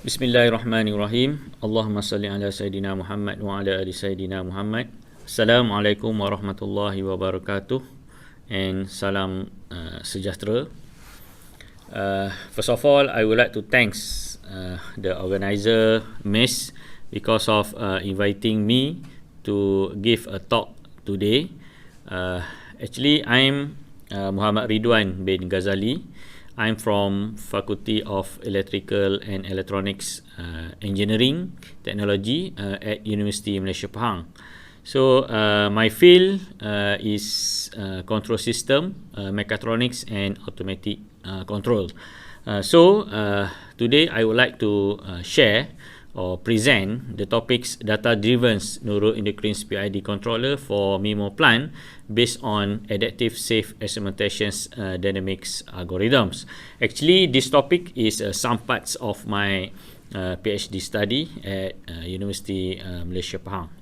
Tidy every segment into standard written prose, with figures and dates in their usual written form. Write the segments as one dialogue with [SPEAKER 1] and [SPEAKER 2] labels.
[SPEAKER 1] Bismillahirrahmanirrahim. Allahumma salli ala Sayyidina Muhammad wa ala ali Sayyidina Muhammad. Assalamualaikum warahmatullahi wabarakatuh. And salam sejahtera. First of all, I would like to thanks the organizer MACE because of inviting me to give a talk today. Actually, I'm Mohd Riduwan Bin Ghazali. I'm from Faculty of Electrical and Electronics Engineering Technology at University Malaysia Pahang. So my field is control system, mechatronics and automatic control. So today I would like to share or present the topics data-driven neuroendocrine-PID controller for MIMO plant based on adaptive safe experimentation dynamics algorithms. Actually, this topic is some parts of my PhD study at University Malaysia Pahang.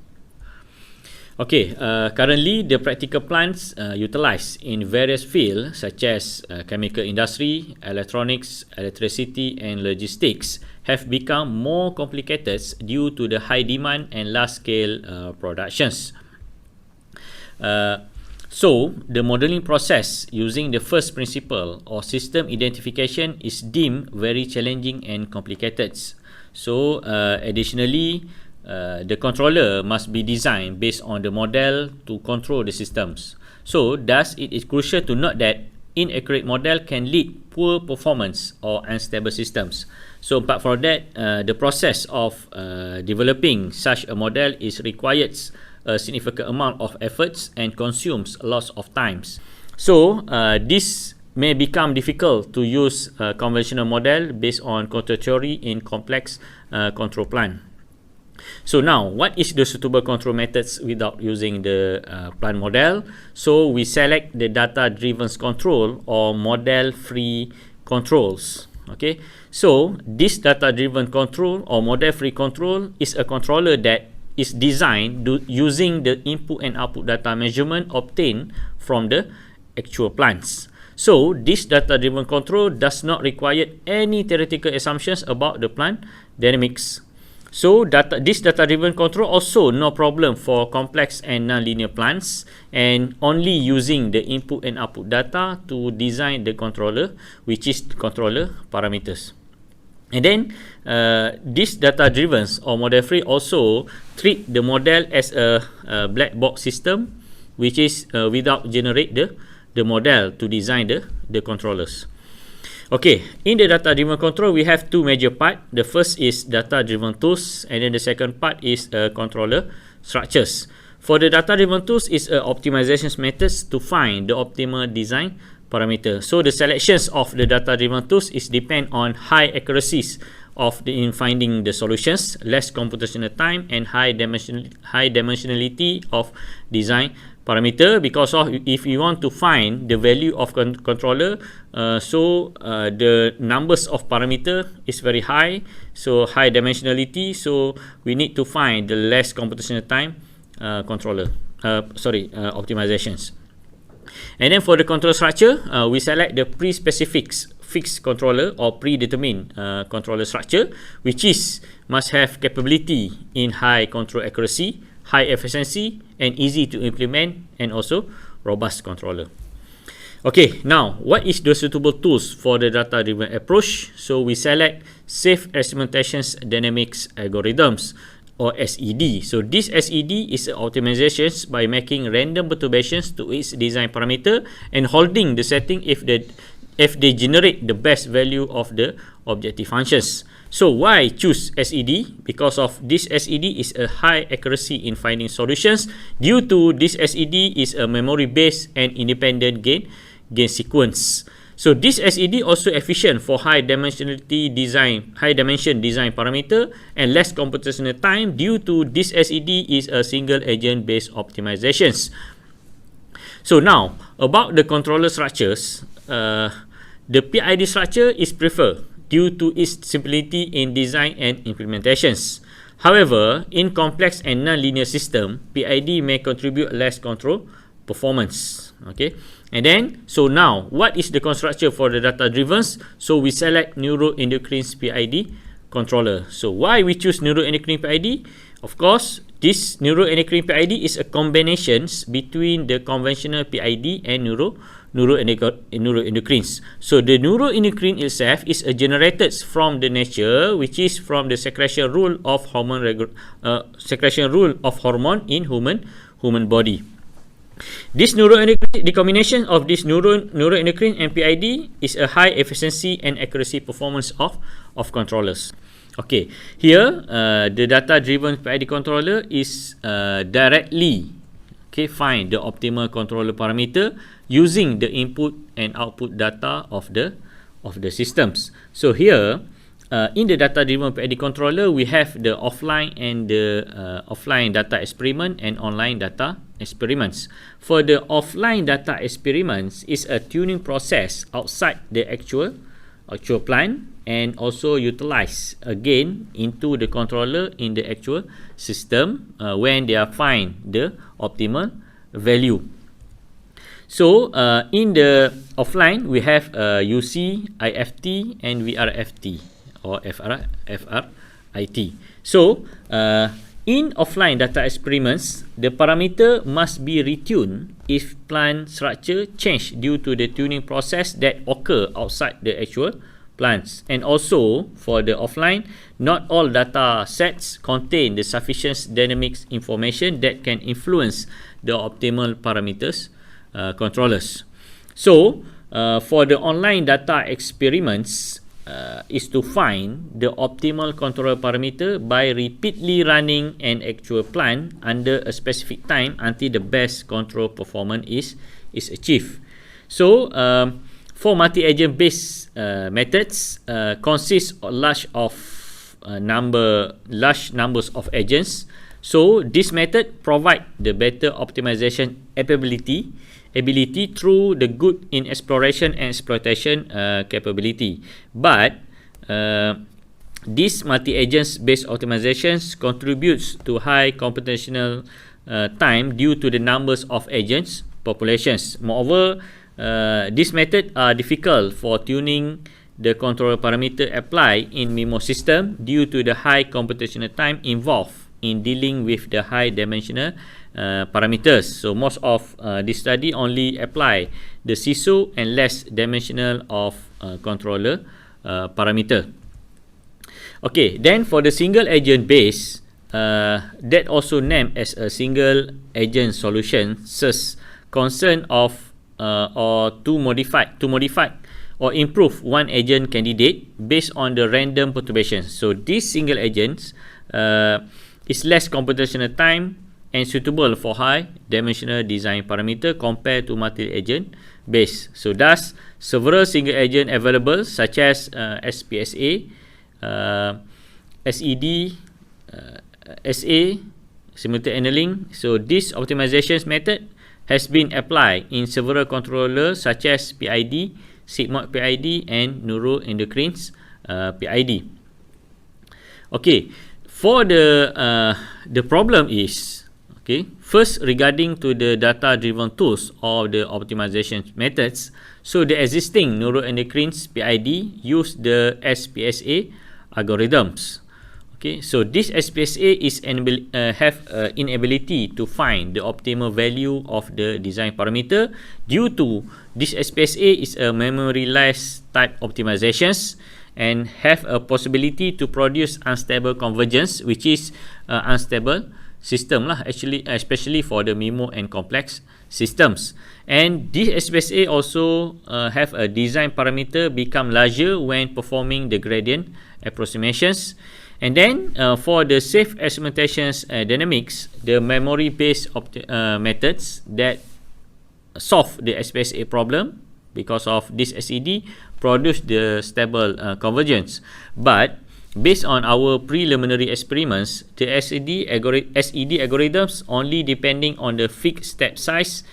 [SPEAKER 1] Okay, currently the practical plants utilized in various fields such as chemical industry, electronics, electricity and logistics have become more complicated due to the high demand and large-scale productions. So, the modeling process using the first principle or system identification is deemed very challenging and complicated. So, additionally, the controller must be designed based on the model to control the systems. So, thus it is crucial to note that inaccurate model can lead poor performance or unstable systems. So, apart from that, the process of developing such a model is requires a significant amount of efforts and consumes lots of times. So, this may become difficult to use a conventional model based on control theory in complex control plan. So now, what is the suitable control methods without using the plant model? So we select the data-driven control or model-free controls. Okay, so this data-driven control or model-free control is a controller that is designed using the input and output data measurement obtained from the actual plants. So this data-driven control does not require any theoretical assumptions about the plant dynamics. So this data-driven control also no problem for complex and non-linear plants, and only using the input and output data to design the controller, which is controller parameters. And then this data-driven or model-free also treat the model as a black box system, which is without generate the model to design the controllers. Okay, in the data-driven control, we have two major parts. The first is data-driven tools, and then the second part is controller structures. For the data-driven tools, is optimization methods to find the optimal design parameter. So the selections of the data-driven tools is depend on high accuracies in finding the solutions, less computational time, and high dimensionality of design parameter, because of if you want to find the value of controller, the numbers of parameter is very high, so high dimensionality, so we need to find the less computational time optimizations. And then for the control structure, we select the pre-specific fixed controller or predetermined controller structure, which must have capability in high control accuracy, high efficiency, and easy to implement, and also robust controller. Okay, now what is the suitable tools for the data-driven approach? So we select safe experimentation dynamics algorithms or SED. So this SED is optimizations by making random perturbations to its design parameter and holding the setting if they generate the best value of the objective functions. So why choose SED? Because of this SED is a high accuracy in finding solutions due to this SED is a memory-based and independent gain sequence. So this SED also efficient for high dimension design parameter and less computational time due to this SED is a single agent based optimizations. So now about the controller structures, the PID structure is preferred due to its simplicity in design and implementations. However, in complex and non-linear system, PID may contribute less control performance. Okay, and then so now what is the construction for the data driven? So we select neuroendocrine-PID controller. So why we choose neuroendocrine-PID? Of course, this neuroendocrine-PID is a combination between the conventional PID and neuroendocrines. So the neuroendocrine itself is generated from the nature, which is from the secretion rule of hormone in human body. This neuroendocrine, the combination of this neuroendocrine and PID is a high efficiency and accuracy performance of controllers. Okay, here the data-driven PID controller is directly find the optimal controller parameter using the input and output data of the systems. So here in the data-driven PID controller, we have the offline and the offline data experiment and online data experiments. For the offline data experiments, is a tuning process outside the actual plant and also utilized again into the controller in the actual system when they are find the optimal value. So in the offline, we have UC, IFT and VRFT or FRIT. So in offline data experiments, the parameter must be retuned if plant structure change due to the tuning process that occur outside the actual plants. And also for the offline, not all data sets contain the sufficient dynamics information that can influence the optimal parameters controllers. So for the online data experiments, is to find the optimal controller parameter by repeatedly running an actual plant under a specific time until the best control performance is achieved. So for multi-agent based methods consists of large numbers of agents. So this method provide the better optimization ability through the good in exploration and exploitation capability. But these multi-agents based optimizations contributes to high computational time due to the numbers of agents populations. Moreover, this method are difficult for tuning the controller parameter applied in MIMO system due to the high computational time involved in dealing with the high dimensional parameters. So most of this study only apply the CISO and less dimensional of controller parameter. Okay, then for the single agent base, that also named as a single agent solution, such concern of or to modify or improve one agent candidate based on the random perturbations. So these single agents is less computational time and suitable for high dimensional design parameter compared to multi-agent base. So thus, several single agent available such as SPSA, SED, SA, simultaneous annealing. So this optimization method has been applied in several controllers such as PID, sigmoid PID and neuroendocrines PID. Okay, for the problem is, okay, first regarding to the data-driven tools or the optimization methods. So the existing neuroendocrines PID use the SPSA algorithms. Okay, so this SPSA is have inability to find the optimal value of the design parameter due to this SPSA is a memory-less type optimizations and have a possibility to produce unstable convergence, which is unstable system lah actually, especially for the MIMO and complex systems. And this SPSA also have a design parameter become larger when performing the gradient approximations. And then for the safe experimentation dynamics, the memory-based methods that solve the SPSA problem because of this SED produce the stable convergence. But based on our preliminary experiments, the SED algorithms only depending on the fixed step size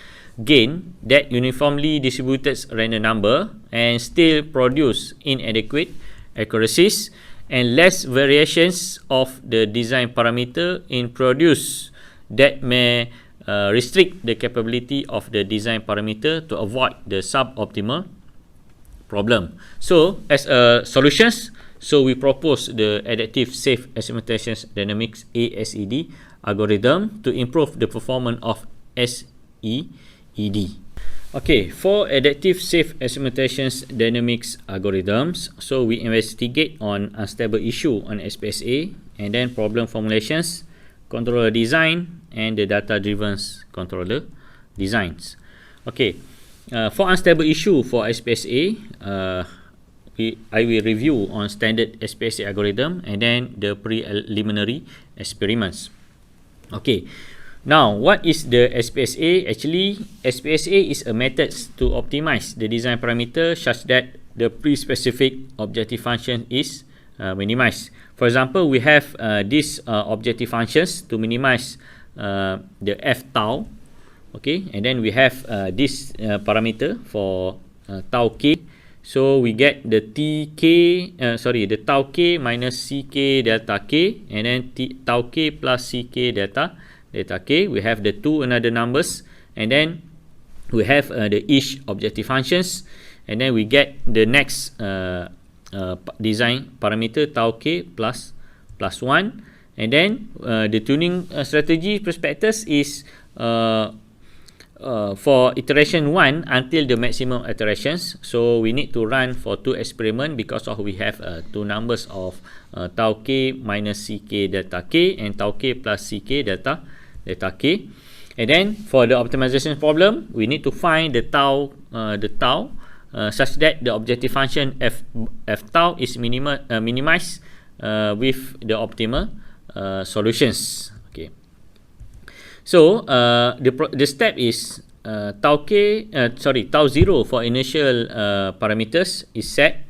[SPEAKER 1] gain that uniformly distributed random number and still produce inadequate accuracies and less variations of the design parameter in produce that may restrict the capability of the design parameter to avoid the suboptimal problem. So as a solutions, So we propose the adaptive safe experimentation dynamics ASED algorithm to improve the performance of SEED. Okay, for adaptive safe experimentation dynamics algorithms, so we investigate on unstable issue on SPSA, and then problem formulations, controller design, and the data-driven controller designs. Okay, for unstable issue for SPSA, I will review on standard SPSA algorithm and then the preliminary experiments. Okay, now what is the SPSA? Actually, SPSA is a method to optimize the design parameter such that the pre-specific objective function is minimized. For example, we have these objective functions to minimize the f tau. Okay, and then we have this parameter for tau k. So we get the the tau k minus ck delta k, and then tau k plus ck delta k. We have the two another numbers, and then we have the each objective functions, and then we get the next design parameter tau k plus 1, and then the tuning strategy prospectus is for iteration 1 until the maximum iterations. So we need to run for 2 experiments because of we have two numbers of tau k minus ck delta k and tau k plus ck delta k. And then for the optimization problem, we need to find the tau such that the objective function f tau is minimized with the optimal solutions. Okay. So the step is tau 0 for initial parameters is set,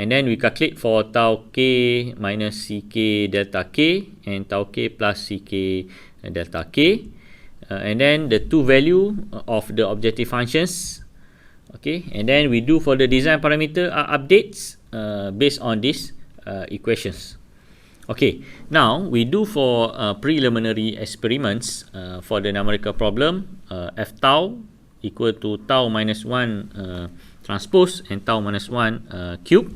[SPEAKER 1] and then we calculate for tau k minus ck delta k and tau k plus ck delta k, and then the two value of the objective functions. Okay, and then we do for the design parameter updates based on these equations. Okay, now we do for preliminary experiments for the numerical problem. F tau equal to tau minus 1 transpose and tau minus 1 cube.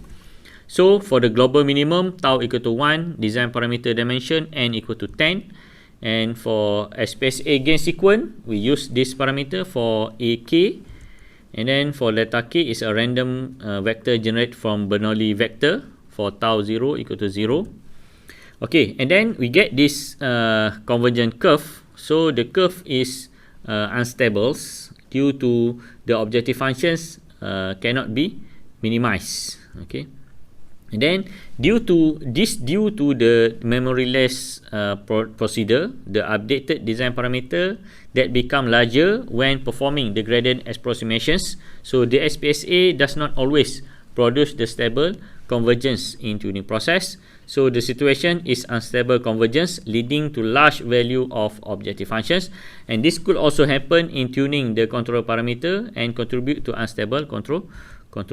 [SPEAKER 1] So for the global minimum, tau equal to 1, design parameter dimension n equal to 10, and for SPSA gain sequence, we use this parameter for AK, and then for delta k is a random vector generated from Bernoulli vector for tau 0 equal to 0. Okay, and then we get this convergent curve. So the curve is unstable due to the objective functions cannot be minimized. Okay, and then due to the memoryless procedure, the updated design parameter that become larger when performing the gradient approximations. So the SPSA does not always produce the stable convergence in tuning process. So the situation is unstable convergence leading to large value of objective functions, and this could also happen in tuning the control parameter and contribute to unstable control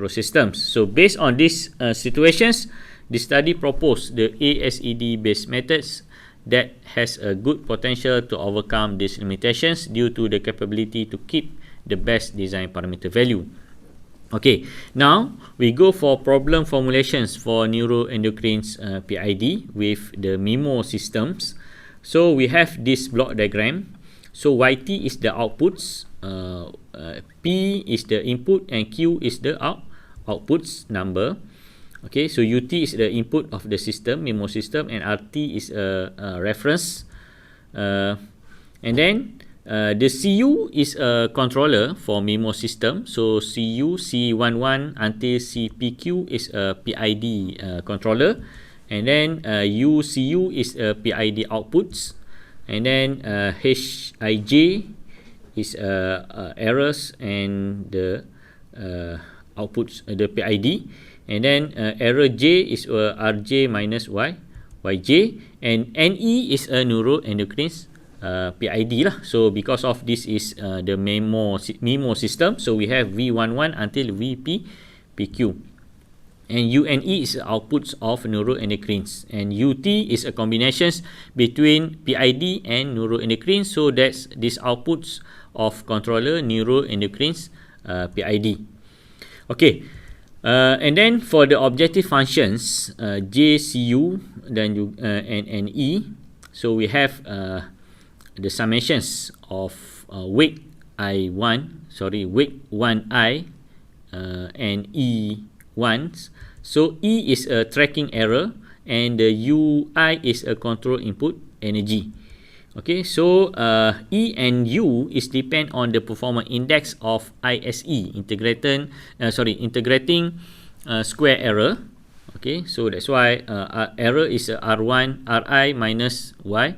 [SPEAKER 1] systems. So based on these situations, the study proposed the ASED based methods that has a good potential to overcome these limitations due to the capability to keep the best design parameter value. Okay, now we go for problem formulations for neuroendocrines PID with the MIMO systems. So we have this block diagram. So YT is the outputs, P is the input, and Q is the outputs number. Okay, so UT is the input of the system, MIMO system, and RT is a reference. And then the CU is a controller for MIMO system. So CU, C11 until CPQ is a PID controller. And then UCU is a PID outputs. And then HIJ is errors and the outputs, the PID. And then error J is RJ minus YJ. And NE is a neuroendocrine PID lah. So because of this is the MIMO system, so we have V11 until VPQ, and UNE is outputs of neuroendocrines, and UT is a combinations between PID and neuroendocrines. So that's these outputs of controller neuroendocrines PID. Okay, And then for the objective functions, J, CU, and E, so we have the summations of weight weight 1I and E1s. So E is a tracking error and the UI is a control input energy. Okay, so E and U is depend on the performance index of ISE, integrating square error. Okay, so that's why error is R1 Ri minus Yi.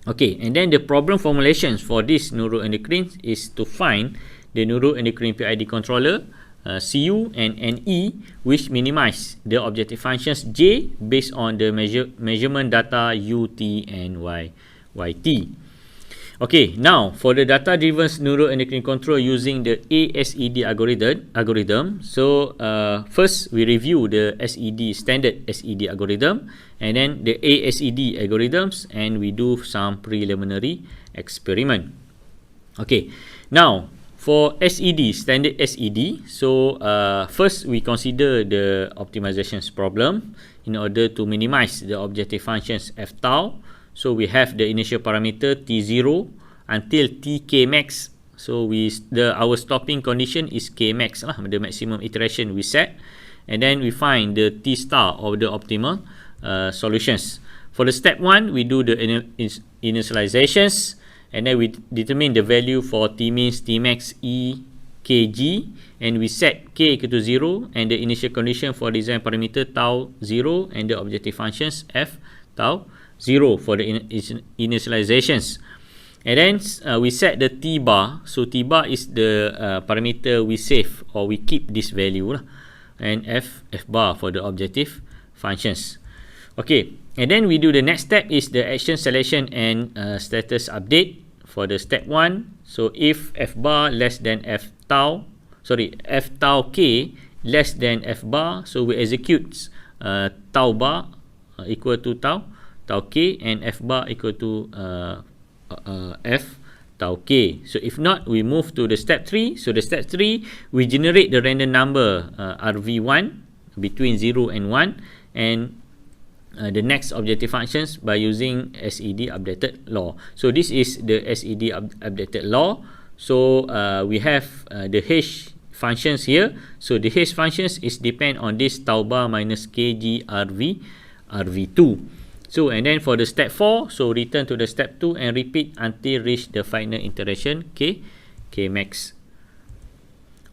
[SPEAKER 1] Okay, and then the problem formulations for this neuroendocrine is to find the neuroendocrine PID controller CU and NE, which minimize the objective functions J based on the measurement data UT and YT. Okay, now for the data-driven neuroendocrine control using the ASED algorithm. So first we review the standard SED algorithm, and then the ASED algorithms, and we do some preliminary experiment. Okay, now for standard SED, so first we consider the optimizations problem in order to minimize the objective functions f tau. So we have the initial parameter T0 until Tk max. So our stopping condition is K max lah, the maximum iteration we set, and then we find the T star of the optimal solutions. For the step 1, we do the initializations, and then we determine the value for Tmin, Tmax, E, Kg, and we set K equal to 0 and the initial condition for design parameter tau 0 and the objective functions f tau 0 for the initializations. And then we set the T bar. So T bar is the parameter we save or we keep this value lah, and f bar for the objective functions. Okay, and then we do the next step is the action selection and status update for the step 1. So if f bar less than f tau k less than f bar, so we execute tau bar equal to tau k and f bar equal to f tau k. So if not, we move to the step 3. So the step 3, we generate the random number RV1 between 0 and 1, and the next objective functions by using SED updated law. So this is the SED updated law. So we have the H functions here. So the H functions is depend on this tau bar minus kg RV2. So and then for the step 4, so return to the step 2 and repeat until reach the final iteration K max.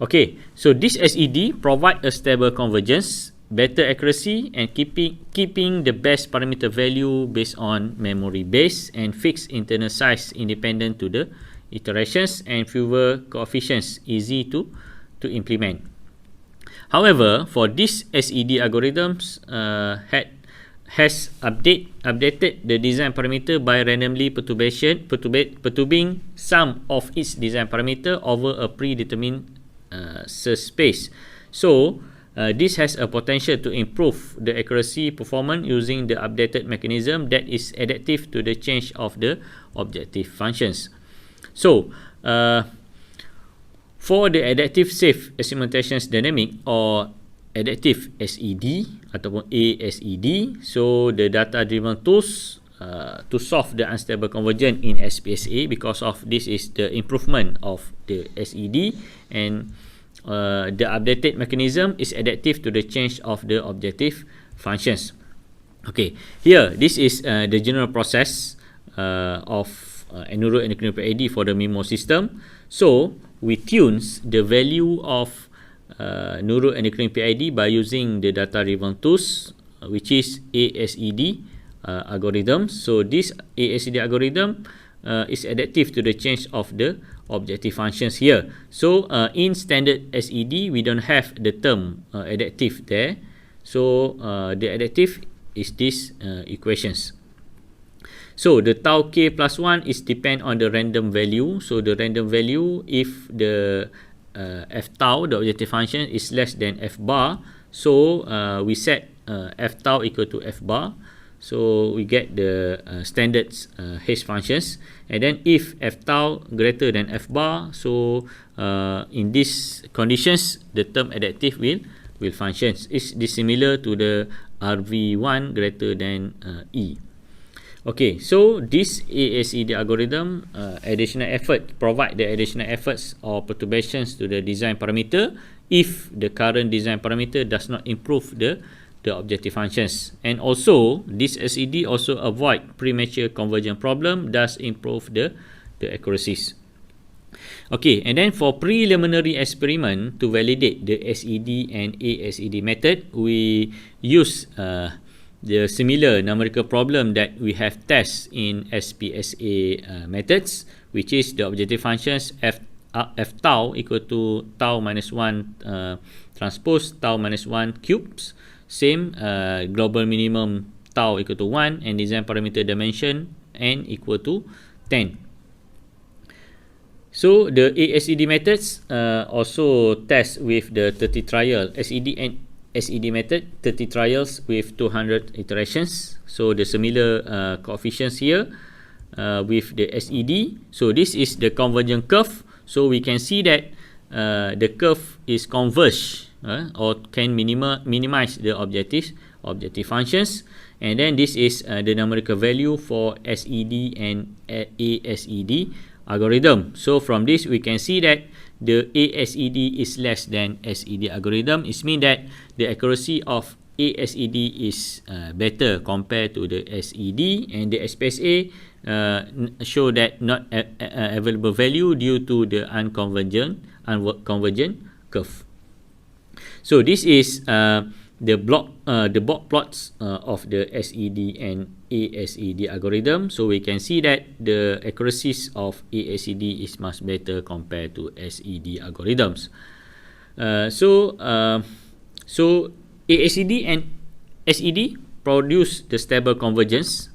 [SPEAKER 1] Okay, so this SED provide a stable convergence, better accuracy, and keeping the best parameter value based on memory base, and fixed internal size independent to the iterations, and fewer coefficients, easy to implement. However, for this SED algorithms has updated the design parameter by randomly perturbing some of its design parameter over a predetermined space. So this has a potential to improve the accuracy performance using the updated mechanism that is adaptive to the change of the objective functions. So for the adaptive safe experimentation dynamic or adaptive SED ataupun ASED, so the data driven tools to solve the unstable convergence in SPSA, because of this is the improvement of the SED, and the updated mechanism is adaptive to the change of the objective functions. Okay, here this is the general process of neuroendocrine PID for the MIMO system. So we tunes the value of neuroendocrine PID by using the data-driven tools, which is ASED algorithm. So this ASED algorithm is adaptive to the change of the objective functions here. So in standard SED, we don't have the term adaptive there. So the adaptive is these equations. So the tau k plus 1 is depend on the random value. So the random value, if the f tau, the objective function, is less than f bar, so we set f tau equal to f bar. So we get the standard H functions, and then if f tau greater than f bar, so in these conditions the term adaptive will function. Is this similar to the RV1 greater than E. Okay, so this ASED algorithm additional effort provide the additional efforts or perturbations to the design parameter if the current design parameter does not improve the objective functions. And also this SED also avoid premature convergence problem, thus improve the accuracies. Okay, and then for preliminary experiment to validate the SED and ASED method, we use the similar numerical problem that we have test in SPSA methods, which is the objective functions f tau equal to tau minus 1 transpose tau minus 1 cubes, same global minimum tau equal to 1, and design parameter dimension n equal to 10. So the ASED methods also test with the 30 trial SED and SED method, 30 trials with 200 iterations. So the similar coefficients here with the SED. So this is the convergence curve. So we can see that the curve is converged or can minimize the objective functions. And then this is the numerical value for SED and ASED algorithm. So from this we can see that the ASED is less than SED algorithm. It means that the accuracy of ASED is better compared to the SED, and the SPSA show that not available value due to the unconvergent curve. So this is the block plots of the SED and ASED algorithm. So we can see that the accuracies of ASED is much better compared to SED algorithms. So ASED and SED produce the stable convergence,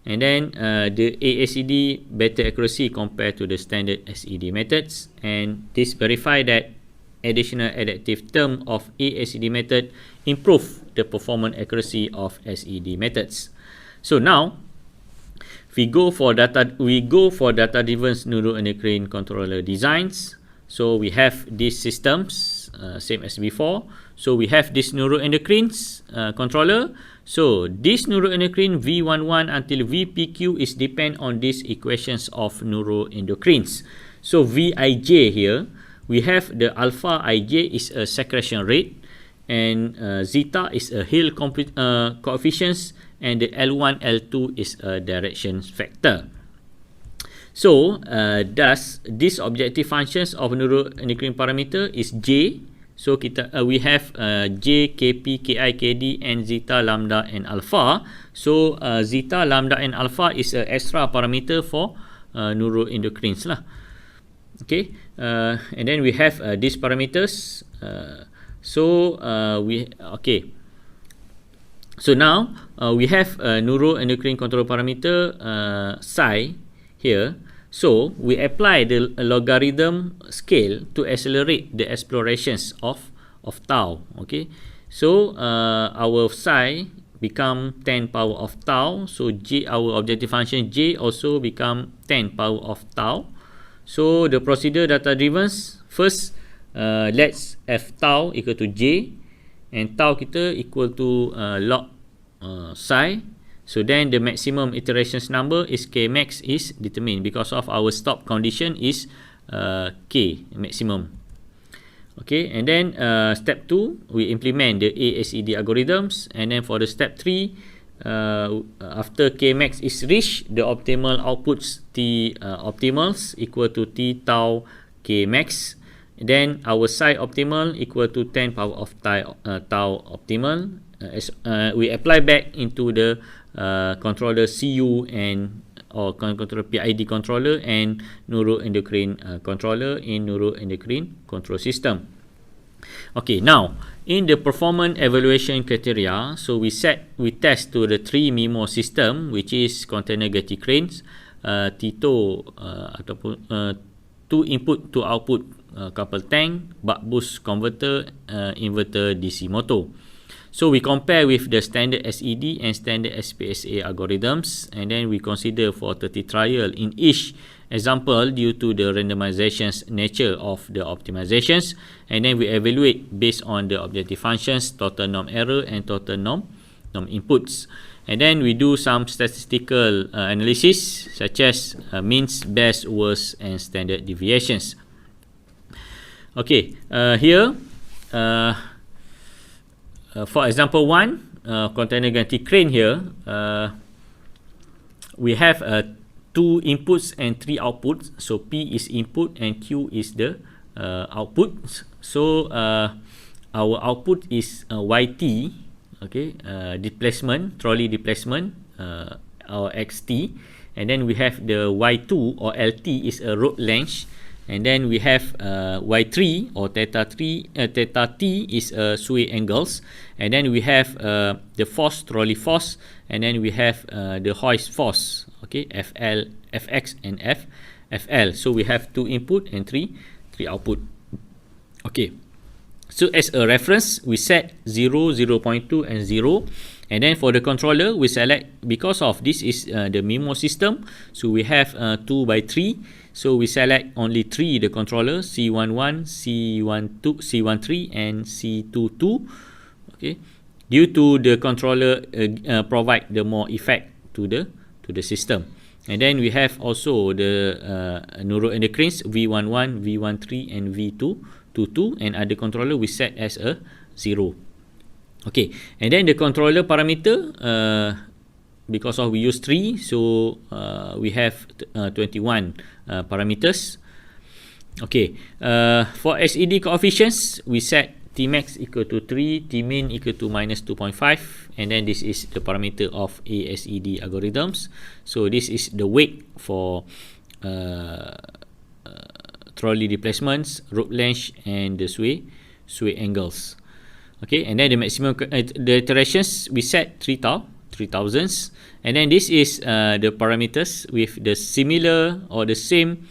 [SPEAKER 1] and then the ASED better accuracy compared to the standard SED methods, and this verify that additional adaptive term of ASED method improve the performance accuracy of SED methods. So now we go for data driven neuroendocrine controller designs. So we have these systems same as before. So we have this neuroendocrine controller. So this neuroendocrine V11 until VPQ is depend on these equations of neuroendocrines. So Vij here, we have the alpha Ij is a secretion rate, and zeta is a Hill coefficient, and the L1, L2 is a direction factor. So thus this objective functions of neuroendocrine parameter is J. So we have J, Kp, Ki, Kd, and zeta, lambda, and alpha. So zeta, lambda, and alpha is an extra parameter for neuroendocrines lah. Okay, and then we have these parameters. So now we have a neuroendocrine control parameter psi here. So we apply the logarithm scale to accelerate the explorations of tau. Okay, so our psi become 10 power of tau. So J, our objective function J also become 10 power of tau. So the procedure data driven, first let's f tau equal to J, and tau kita equal to log psi. So then the maximum iterations number is K max is determined because of our stop condition is K maximum. Okay, and then step 2 we implement the ASED algorithms, and then for the step 3 after K max is reached, the optimal outputs T optimals equal to T tau K max. Then our psi optimal equal to 10 power of tau optimal. We apply back into the controller CU and or controller PID controller and neuroendocrine controller in neuroendocrine control system. Okay, now in the performance evaluation criteria, so we test to the 3 MIMO system, which is container Getty cranes, TITO ataupun 2 input to output couple tank, buck boost converter, inverter DC motor. So we compare with the standard SED and standard SPSA algorithms, and then we consider for 30 trial in each example due to the randomization's nature of the optimizations, and then we evaluate based on the objective functions, total norm error and total norm inputs. And then we do some statistical analysis such as means, best, worst and standard deviations. Okay, here for example 1, container ganti crane here, we have 2 inputs and 3 outputs. So P is input and Q is the output. So our output is YT, okay, displacement, trolley displacement, our XT, and then we have the Y2 or LT is a road length, and then we have Y3 or theta T is sway angles, and then we have the force, trolley force, and then we have the hoist force, okay, Fx and FL. So we have 2 input and 3 output. Okay, so as a reference we set 0, 0.2 and 0, and then for the controller we select, because of this is the MIMO system, so we have 2 by 3, so we select only 3 the controller, C11, C12, C13 and C22. Okay, due to the controller provide the more effect to the system. And then we have also the neuroendocrines V11, V13 and V22, and other controller we set as a 0. Okay, and then the controller parameter, because of we use 3, so we have 21 parameters. Okay, for SED coefficients we set Tmax equal to 3, Tmin equal to minus 2.5, and then this is the parameter of ASED algorithms. So this is the weight for trolley displacements, rope length and the sway angles. Okay, and then the maximum the iterations we set 3000s, and then this is the parameters with the similar or the same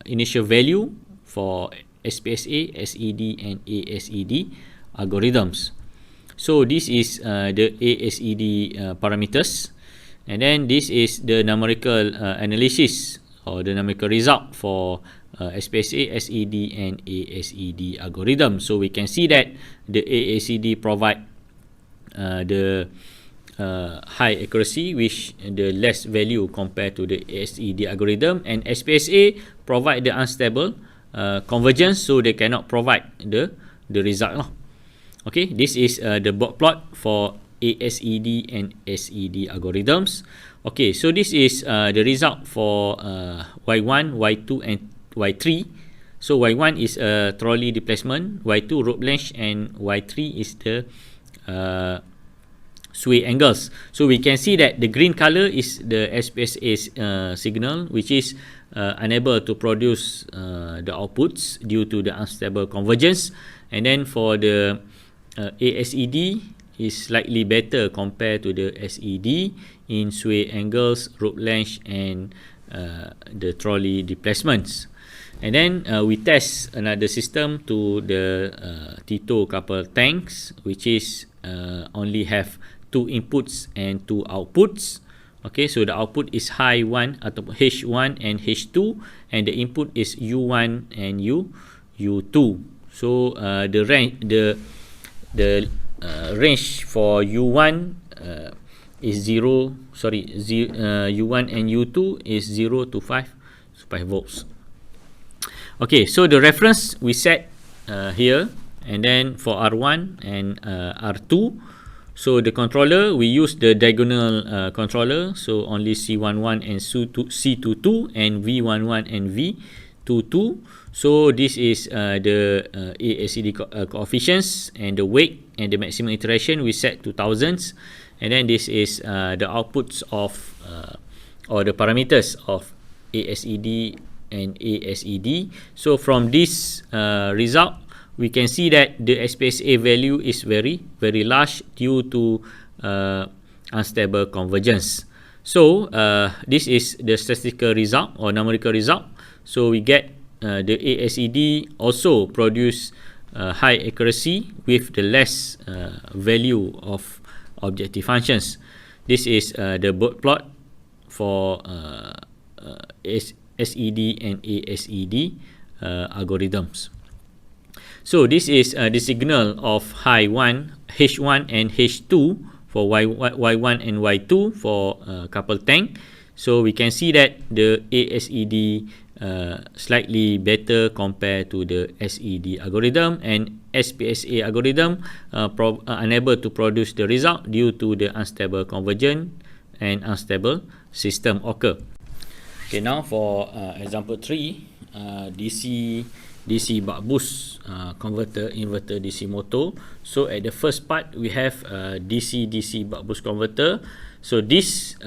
[SPEAKER 1] initial value for SPSA, SED and ASED algorithms. So this is the ASED parameters, and then this is the numerical analysis or the numerical result for SPSA, SED and ASED algorithm. So we can see that the ASED provide the high accuracy, which the less value compared to the ASED algorithm, and SPSA provide the unstable convergence, so they cannot provide the result. Okay, this is the dot plot for ASED and SED algorithms. Okay, so this is the result for Y1, Y2 and Y3. So Y1 is trolley displacement, Y2 rope length, and Y3 is the sway angles. So we can see that the green color is the SPSA signal, which is unable to produce the outputs due to the unstable convergence, and then for the ASED is slightly better compared to the SED in sway angles, rope length and the trolley displacements. And then we test another system to the Tito couple tanks, which is only have 2 inputs and 2 outputs. Okay, so the output is high 1 atau H1 and H2, and the input is U1 and U2. So the range for U1 is U1 and U2 is 0 to 5 volts. Okay, so the reference we set here, and then for R1 and R2, so the controller we use the diagonal controller, so only C11 and C22 and V11 and V22. So this is the ASED coefficients, and the weight and the maximum iteration we set to thousands, and then this is the outputs of or the parameters of ASED and ASED. So from this result we can see that the SPSA value is very large due to unstable convergence. So this is the statistical result or numerical result. So we get the ASED also produce high accuracy with the less value of objective functions. This is the bird plot for SED and ASED algorithms. So this is the signal of high 1, H1 and H2 for Y1 and Y2 for couple tank. So we can see that the ASED slightly better compared to the SED algorithm, and SPSA algorithm unable to produce the result due to the unstable convergence and unstable system occur. Okay, now for example 3, DC buck boost converter inverter DC motor. So at the first part we have DC buck boost converter. So this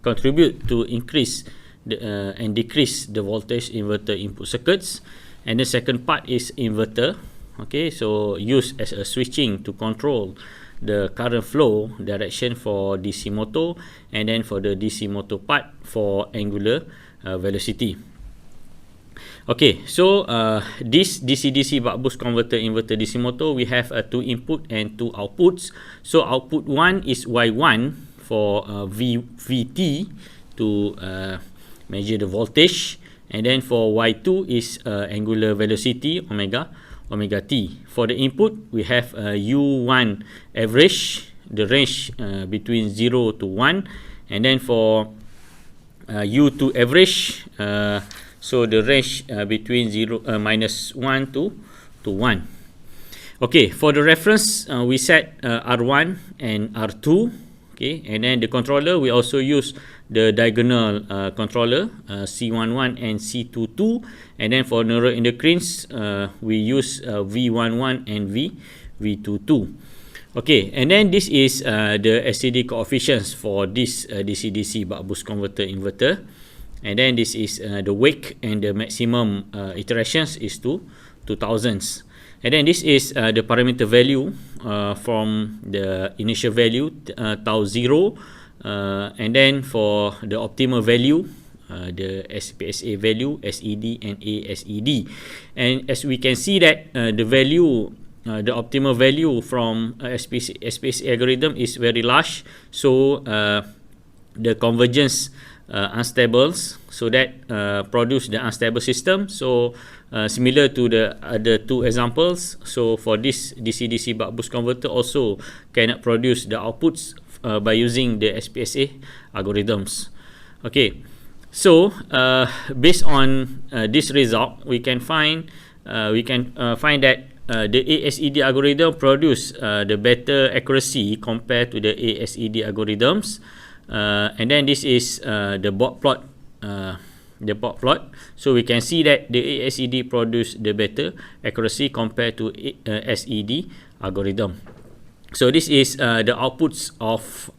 [SPEAKER 1] contribute to increase and decrease the voltage inverter input circuits, and the second part is inverter. Okay, so used as a switching to control the current flow direction for DC motor, and then for the DC motor part for angular velocity. Okay, so this DC buck boost converter inverter DC motor, we have two input and two outputs. So output 1 is Y1 for VT to measure the voltage, and then for Y2 is angular velocity omega t. For the input we have U1 average, the range between 0 to 1, and then for U2 average, so the range between minus 1 to 1. Okay, for the reference we set R1 and R2. Okay, and then the controller we also use the diagonal controller C11 and C22, and then for neuroendocrines we use V11 and V22. Okay, and then this is the SCD coefficients for this DC buck boost converter inverter, and then this is the wake, and the maximum iterations is 2000s. And then this is the parameter value from the initial value tau 0, and then for the optimal value, the SPSA value, SED and ASED. And as we can see that the value, the optimal value from SPSA algorithm is very large, so the convergence unstables, so that produce the unstable system. So similar to the other two examples, so for this DC buck boost converter also cannot produce the outputs by using the SPSA algorithms. Okay, so based on this result, we can find that the ASED algorithm produce the better accuracy compared to the ASED algorithms. And then this is the board plot. So we can see that the ASED produce the better accuracy compared to SED algorithm. So this is the outputs of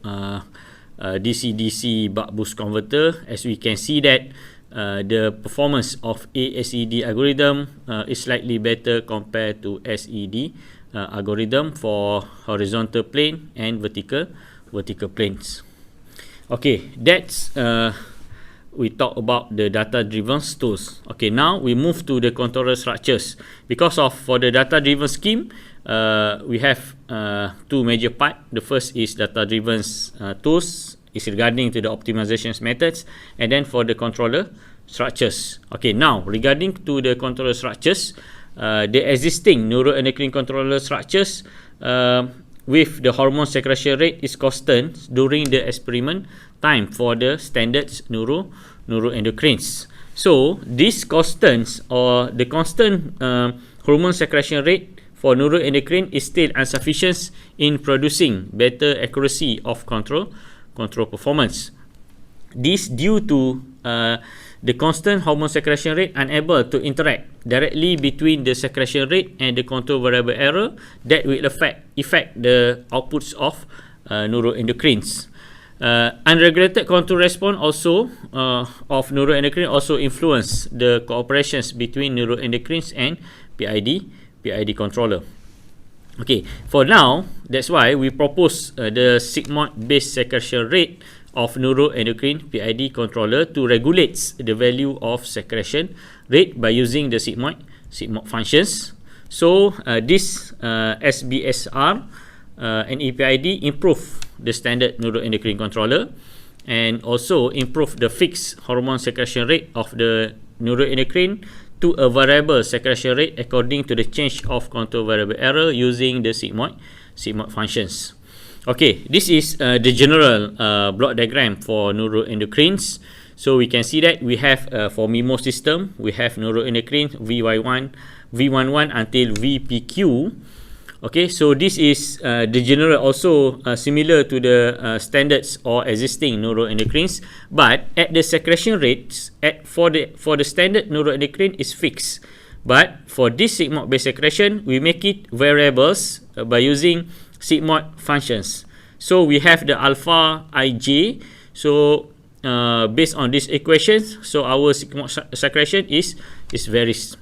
[SPEAKER 1] DC buck boost converter. As we can see that the performance of ASED algorithm is slightly better compared to SED algorithm for horizontal plane and vertical planes. Okay, that's we talk about the data-driven tools. Okay, now we move to the controller structures. Because of for the data-driven scheme, we have two major part. The first is data-driven tools, is regarding to the optimization methods, and then for the controller structures. Okay, now regarding to the controller structures, the existing neuroendocrine controller structures with the hormone secretion rate is constant during the experiment time for the standard neuroendocrines. So these constants, or the constant hormone secretion rate for neuroendocrine is still insufficient in producing better accuracy of control performance. This due to the constant hormone secretion rate unable to interact directly between the secretion rate and the control variable error that will affect the outputs of neuroendocrines. Unregulated control response also of neuroendocrine also influence the cooperations between neuroendocrines and PID controller. Okay, for now, that's why we propose the sigmoid based secretion rate of neuroendocrine PID controller to regulate the value of secretion rate by using the sigmoid functions. So this SBSR and EPID improve the standard neuroendocrine controller and also improve the fixed hormone secretion rate of the neuroendocrine to a variable secretion rate according to the change of control variable error using the sigmoid functions. Okay, this is the general block diagram for neuroendocrines. So we can see that we have for MIMO system, we have neuroendocrine V11 until VPQ. Okay, so this is the general, also similar to the standards or existing neuroendocrines, but at the secretion rates for the standard neuroendocrine is fixed, but for this sigmoid based secretion we make it variables by using sigmoid functions. So we have the alpha ij. So based on these equations, so our sigmoid secretion is varies.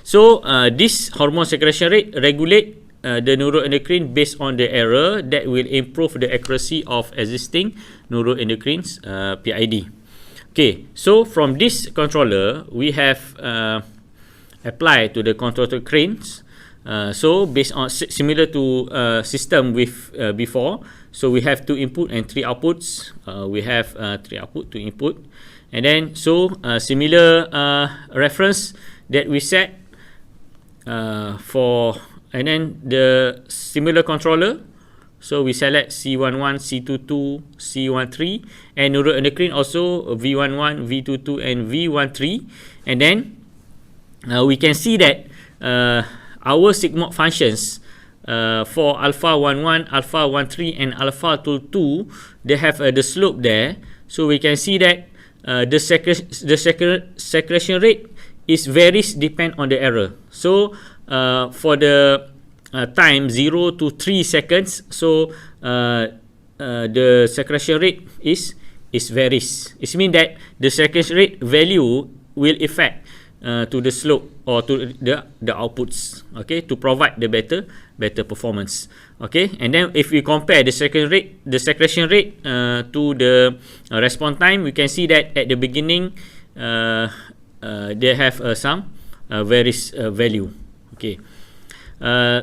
[SPEAKER 1] So this hormone secretion rate regulate the neuroendocrine based on the error that will improve the accuracy of existing neuroendocrines PID. Okay, so from this controller we have applied to the controller cranes. So based on similar to system with before, so we have 2 input and 3 outputs. We have 3 output, 2 input, and then so similar reference that we set for, and then the similar controller. So we select C11, C22, C13, and neuroendocrine also V11, V22, and V13, and then we can see that our sigmoid functions for alpha 11, alpha 13, and alpha 22, they have the slope there. So we can see that the secretion rate is varies depend on the error. So for the time 0 to 3 seconds, so the secretion rate is varies. It means that the secretion rate value will affect to the slope or to the outputs, okay, to provide the better performance. Okay, and then if we compare the secretion rate to the response time, we can see that at the beginning they have some varies value. Okay,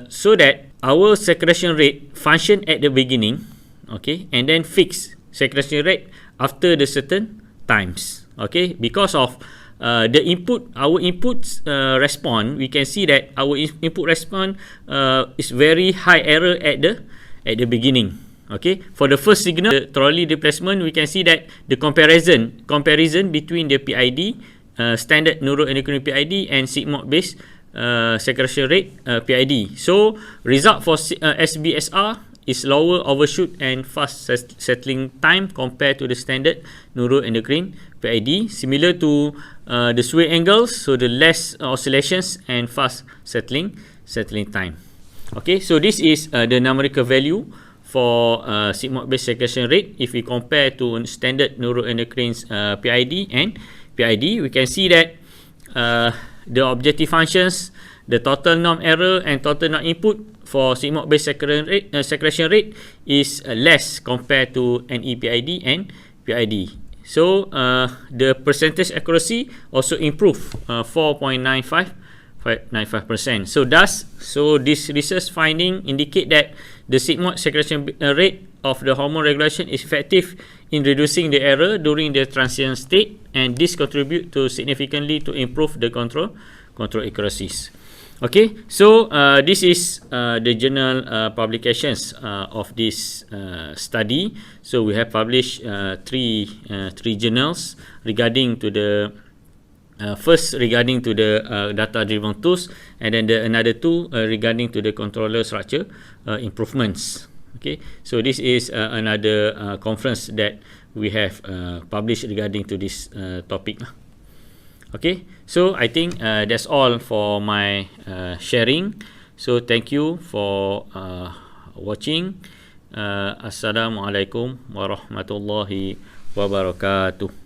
[SPEAKER 1] so that our secretion rate function at the beginning, okay, and then fix secretion rate after the certain times. Okay, because of the input, our inputs response, we can see that our input response is very high error at the beginning. Okay, for the first signal, the trolley replacement, we can see that the comparison between the PID, standard neuroendocrine PID, and sigmoid based secretion rate PID. So result for SBSR is lower overshoot and fast settling time compared to the standard neuroendocrine PID, similar to the sway angles, so the less oscillations and fast settling time. Okay, so this is the numerical value for sigmoid based secretion rate. If we compare to standard neuroendocrines PID and PID, we can see that the objective functions, the total norm error and total norm input for sigmoid based secretion rate is less compared to NEPID and PID. So the percentage accuracy also improve 4.95%. So this research finding indicate that the sigmoid secretion rate of the hormone regulation is effective in reducing the error during the transient state, and this contribute to significantly to improve the control accuracies. Okay, so this is the journal publications of this study. So we have published three journals regarding to the first regarding to the data driven tools, and then another two regarding to the controller structure improvements. Okay, so this is another conference that we have published regarding to this topic. Okay, so I think that's all for my sharing. So thank you for watching. Assalamualaikum warahmatullahi wabarakatuh.